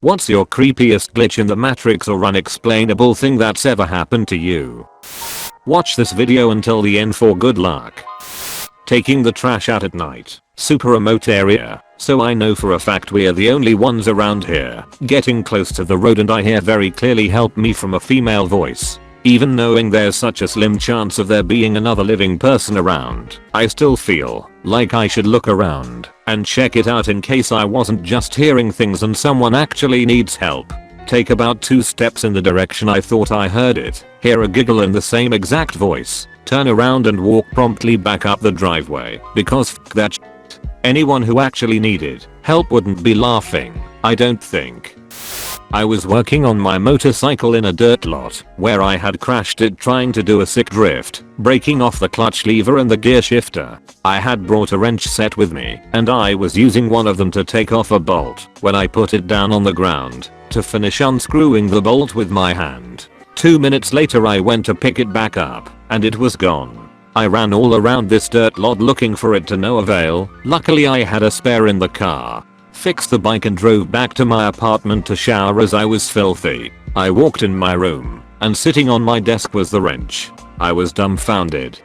What's your creepiest glitch in the Matrix or unexplainable thing that's ever happened to you? Watch this video until the end for good luck. Taking the trash out at night. Super remote area, so I know for a fact we're the only ones around here. Getting close to the road and I hear very clearly "help me" from a female voice. Even knowing there's such a slim chance of there being another living person around, I still feel like I should look around and check it out in case I wasn't just hearing things and someone actually needs help. Take about 2 steps in the direction I thought I heard it, hear a giggle in the same exact voice, turn around and walk promptly back up the driveway because f that shit. Anyone who actually needed help wouldn't be laughing, I don't think. I was working on my motorcycle in a dirt lot where I had crashed it trying to do a sick drift, breaking off the clutch lever and the gear shifter. I had brought a wrench set with me and I was using one of them to take off a bolt when I put it down on the ground to finish unscrewing the bolt with my hand. 2 minutes later I went to pick it back up and it was gone. I ran all around this dirt lot looking for it to no avail. Luckily I had a spare in the car. Fixed the bike and drove back to my apartment to shower as I was filthy. I walked in my room and sitting on my desk was the wrench. I was dumbfounded.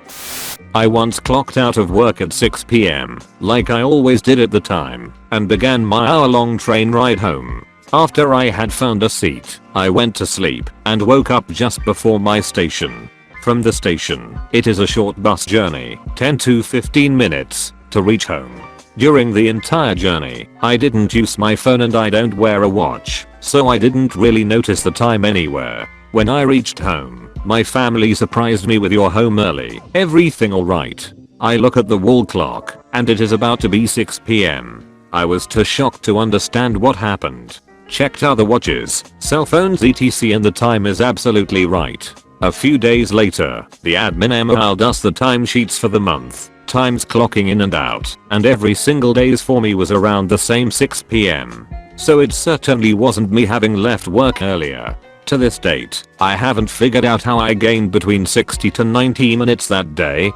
I once clocked out of work at 6 p.m. like I always did at the time and began my hour-long train ride home. After I had found a seat, I went to sleep and woke up just before my station. From the station, it is a short bus journey, 10 to 15 minutes, to reach home. During the entire journey, I didn't use my phone and I don't wear a watch, so I didn't really notice the time anywhere. When I reached home, my family surprised me with "You're home early, everything alright?" I look at the wall clock, and it is about to be 6 p.m. I was too shocked to understand what happened. Checked other watches, cell phones etc and the time is absolutely right. A few days later, the admin emailed us the timesheets for the month. Times clocking in and out, and every single days for me was around the same 6 p.m. So it certainly wasn't me having left work earlier. To this date, I haven't figured out how I gained between 60 to 90 minutes that day.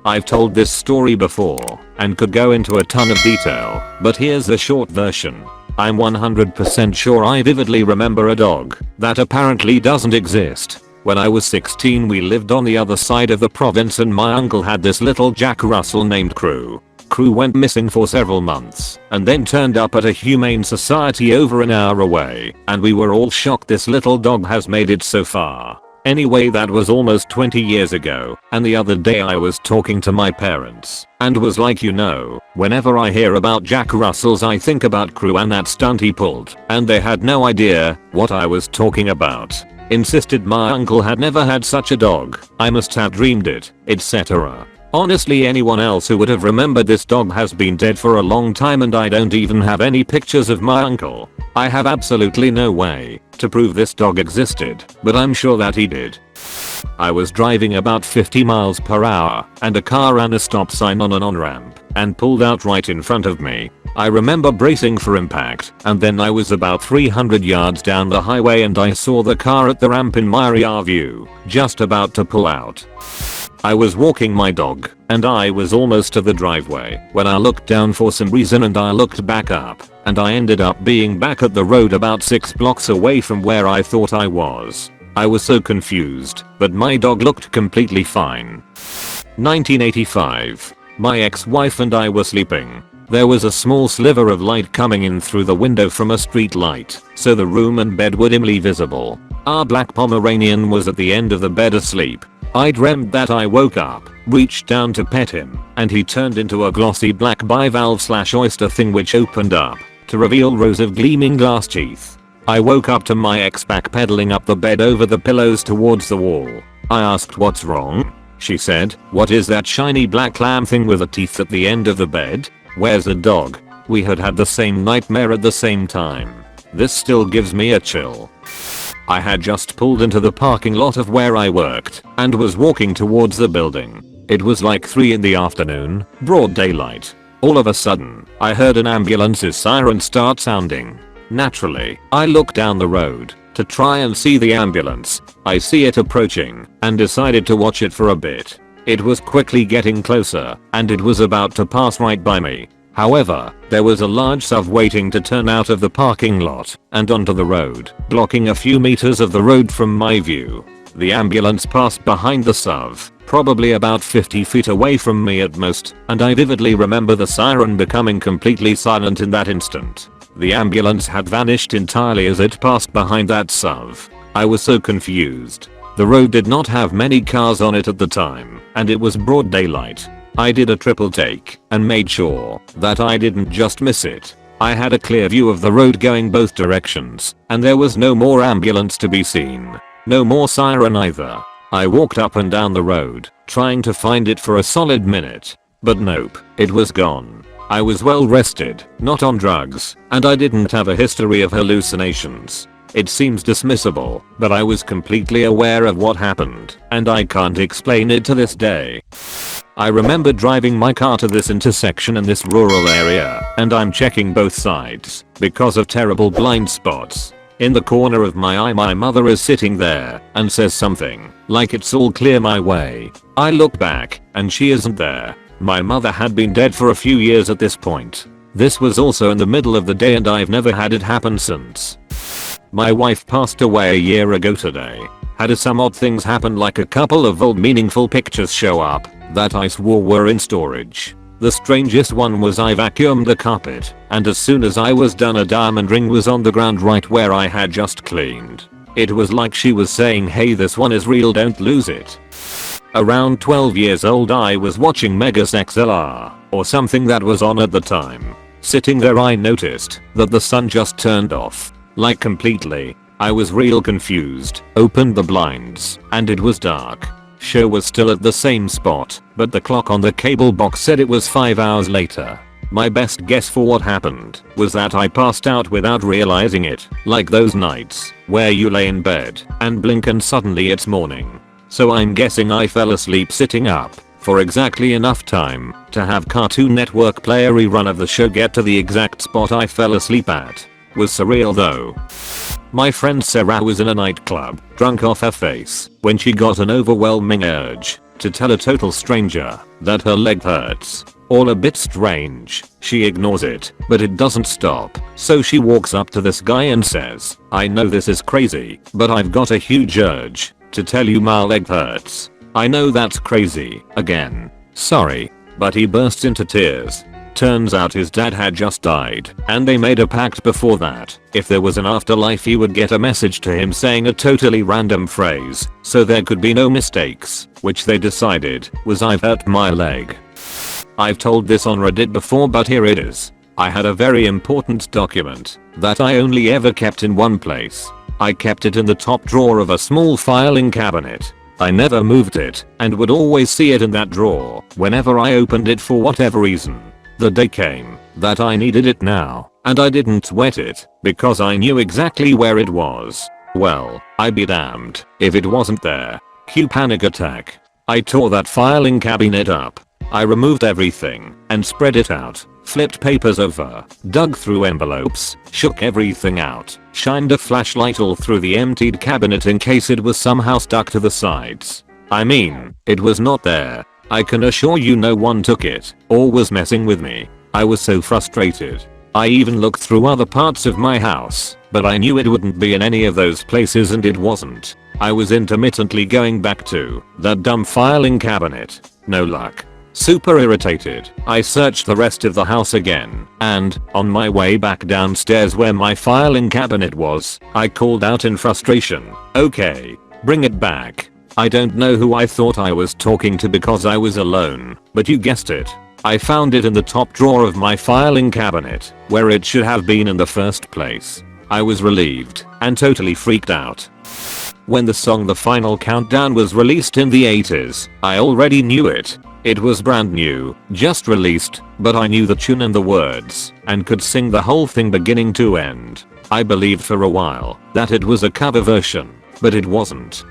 I've told this story before and could go into a ton of detail, but here's the short version. I'm 100% sure I vividly remember a dog that apparently doesn't exist. When I was 16 we lived on the other side of the province and my uncle had this little Jack Russell named Crew. Crew went missing for several months and then turned up at a humane society over an hour away and we were all shocked this little dog has made it so far. Anyway, that was almost 20 years ago and the other day I was talking to my parents and was like, you know, whenever I hear about Jack Russells I think about Crew and that stunt he pulled, and they had no idea what I was talking about. Insisted my uncle had never had such a dog, I must have dreamed it, etc. Honestly, anyone else who would have remembered this dog has been dead for a long time and I don't even have any pictures of my uncle. I have absolutely no way to prove this dog existed, but I'm sure that he did. I was driving about 50 miles per hour and a car ran a stop sign on an on-ramp and pulled out right in front of me. I remember bracing for impact and then I was about 300 yards down the highway and I saw the car at the ramp in my rear view, just about to pull out. I was walking my dog and I was almost to the driveway when I looked down for some reason and I looked back up and I ended up being back at the road about 6 blocks away from where I thought I was. I was so confused, but my dog looked completely fine. 1985. My ex-wife and I were sleeping. There was a small sliver of light coming in through the window from a street light, so the room and bed were dimly visible. Our black Pomeranian was at the end of the bed asleep. I dreamt that I woke up, reached down to pet him, and he turned into a glossy black bivalve/oyster thing which opened up to reveal rows of gleaming glass teeth. I woke up to my ex backpedaling up the bed over the pillows towards the wall. I asked what's wrong. She said, "What is that shiny black lamb thing with the teeth at the end of the bed? Where's the dog?" We had had the same nightmare at the same time. This still gives me a chill. I had just pulled into the parking lot of where I worked and was walking towards the building. It was like 3 in the afternoon, broad daylight. All of a sudden, I heard an ambulance's siren start sounding. Naturally, I looked down the road to try and see the ambulance. I see it approaching and decided to watch it for a bit. It was quickly getting closer and it was about to pass right by me. However, there was a large SUV waiting to turn out of the parking lot and onto the road, blocking a few meters of the road from my view. The ambulance passed behind the SUV, probably about 50 feet away from me at most, and I vividly remember the siren becoming completely silent in that instant. The ambulance had vanished entirely as it passed behind that SUV. I was so confused. The road did not have many cars on it at the time, and it was broad daylight. I did a triple take and made sure that I didn't just miss it. I had a clear view of the road going both directions, and there was no more ambulance to be seen. No more siren either. I walked up and down the road, trying to find it for a solid minute. But nope, it was gone. I was well rested, not on drugs, and I didn't have a history of hallucinations. It seems dismissible, but I was completely aware of what happened, and I can't explain it to this day. I remember driving my car to this intersection in this rural area, and I'm checking both sides because of terrible blind spots. In the corner of my eye my mother is sitting there and says something like it's all clear my way. I look back and she isn't there. My mother had been dead for a few years at this point. This was also in the middle of the day and I've never had it happen since. My wife passed away a year ago today. Had some odd things happen, like a couple of old meaningful pictures show up that I swore were in storage. The strangest one was I vacuumed the carpet, and as soon as I was done a diamond ring was on the ground right where I had just cleaned. It was like she was saying, hey, this one is real, don't lose it. Around 12 years old I was watching Megas XLR, or something that was on at the time. Sitting there I noticed that the sun just turned off. Like completely. I was real confused, opened the blinds, and it was dark. Show was still at the same spot, but the clock on the cable box said it was 5 hours later. My best guess for what happened was that I passed out without realizing it, like those nights where you lay in bed and blink and suddenly it's morning. So I'm guessing I fell asleep sitting up for exactly enough time to have Cartoon Network play a rerun of the show get to the exact spot I fell asleep at. Was surreal though. My friend Sarah was in a nightclub, drunk off her face, when she got an overwhelming urge to tell a total stranger that her leg hurts. All a bit strange. She ignores it, but it doesn't stop. So she walks up to this guy and says, I know this is crazy, but I've got a huge urge to tell you my leg hurts. I know that's crazy, again. Sorry. But he bursts into tears. Turns out his dad had just died, and they made a pact before that if there was an afterlife he would get a message to him saying a totally random phrase, so there could be no mistakes, which they decided was I've hurt my leg. I've told this on Reddit before, but here it is. I had a very important document that I only ever kept in one place. I kept it in the top drawer of a small filing cabinet. I never moved it and would always see it in that drawer whenever I opened it for whatever reason. The day came that I needed it now, and I didn't sweat it because I knew exactly where it was. Well, I'd be damned if it wasn't there. Cue panic attack. I tore that filing cabinet up. I removed everything and spread it out, flipped papers over, dug through envelopes, shook everything out, shined a flashlight all through the emptied cabinet in case it was somehow stuck to the sides. I mean, it was not there. I can assure you no one took it or was messing with me. I was so frustrated. I even looked through other parts of my house, but I knew it wouldn't be in any of those places, and it wasn't. I was intermittently going back to that dumb filing cabinet. No luck. Super irritated, I searched the rest of the house again, and, on my way back downstairs where my filing cabinet was, I called out in frustration, okay, bring it back. I don't know who I thought I was talking to because I was alone, but you guessed it. I found it in the top drawer of my filing cabinet, where it should have been in the first place. I was relieved and totally freaked out. When the song The Final Countdown was released in the 80s, I already knew it. It was brand new, just released, but I knew the tune and the words, and could sing the whole thing beginning to end. I believed for a while that it was a cover version, but it wasn't.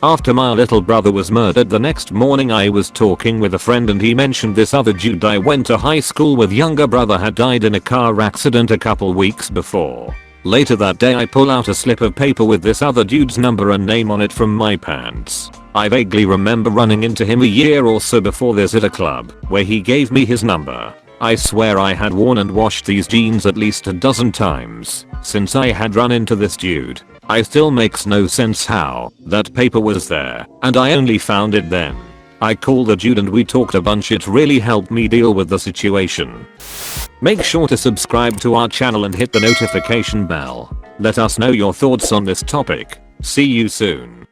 After my little brother was murdered the next morning, I was talking with a friend and he mentioned this other dude I went to high school with younger brother had died in a car accident a couple weeks before. Later that day I pull out a slip of paper with this other dude's number and name on it from my pants. I vaguely remember running into him a year or so before this at a club where he gave me his number. I swear I had worn and washed these jeans at least a dozen times since I had run into this dude. I still makes no sense how that paper was there and I only found it then. I called the dude and we talked a bunch. It really helped me deal with the situation. Make sure to subscribe to our channel and hit the notification bell. Let us know your thoughts on this topic. See you soon.